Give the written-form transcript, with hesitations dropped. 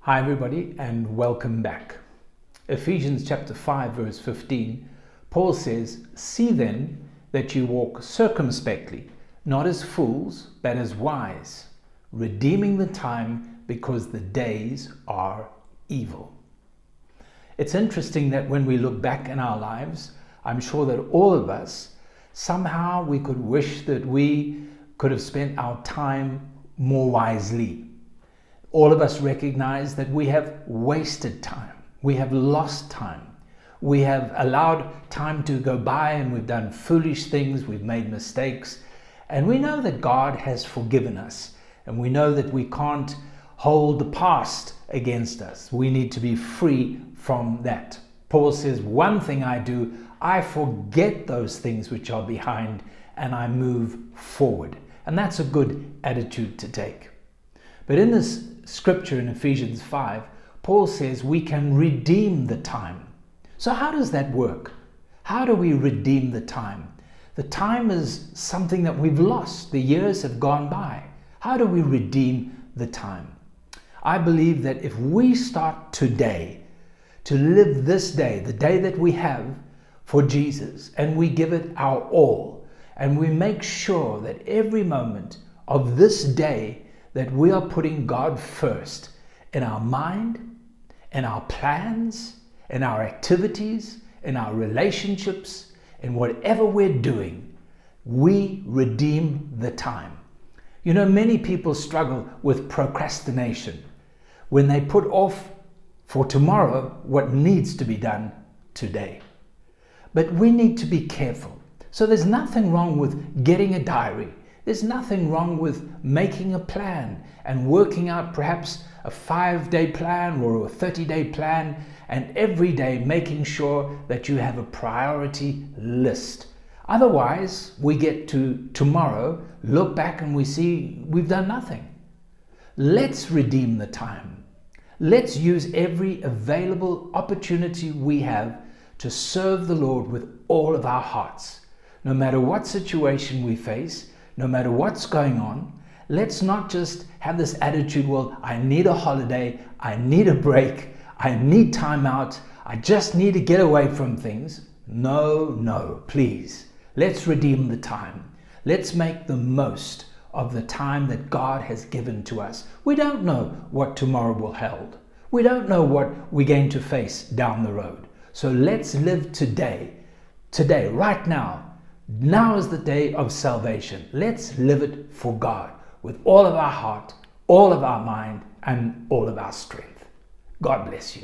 Hi everybody and welcome back. Ephesians chapter 5 verse 15, Paul says, "See then that you walk circumspectly, not as fools, but as wise, redeeming the time because the days are evil." It's interesting that when we look back in our lives, I'm sure that all of us, somehow we could wish that we could have spent our time more wisely. All of us recognize that we have wasted time. We have lost time. We have allowed time to go by and we've done foolish things. We've made mistakes. And we know that God has forgiven us. And we know that we can't hold the past against us. We need to be free from that. Paul says, "One thing I do, I forget those things which are behind and I move forward." And that's a good attitude to take. But in this scripture in Ephesians 5, Paul says we can redeem the time. So how does that work? How do we redeem the time? The time is something that we've lost. The years have gone by. How do we redeem the time? I believe that if we start today to live this day, the day that we have for Jesus, and we give it our all, and we make sure that every moment of this day that we are putting God first in our mind, in our plans, in our activities, in our relationships, in whatever we're doing, we redeem the time. You know, many people struggle with procrastination when they put off for tomorrow what needs to be done today. But we need to be careful. So there's nothing wrong with getting a diary. There's nothing wrong with making a plan and working out perhaps a 5-day plan or a 30-day plan, and every day making sure that you have a priority list. Otherwise, we get to tomorrow, look back and we see we've done nothing. Let's redeem the time. Let's use every available opportunity we have to serve the Lord with all of our hearts. No matter what situation we face, no matter what's going on, let's not just have this attitude, well, I need a holiday, I need a break, I need time out, I just need to get away from things. No, please. Let's redeem the time. Let's make the most of the time that God has given to us. We don't know what tomorrow will hold. We don't know what we're going to face down the road. So let's live today, right now. Now is the day of salvation. Let's live it for God with all of our heart, all of our mind, and all of our strength. God bless you.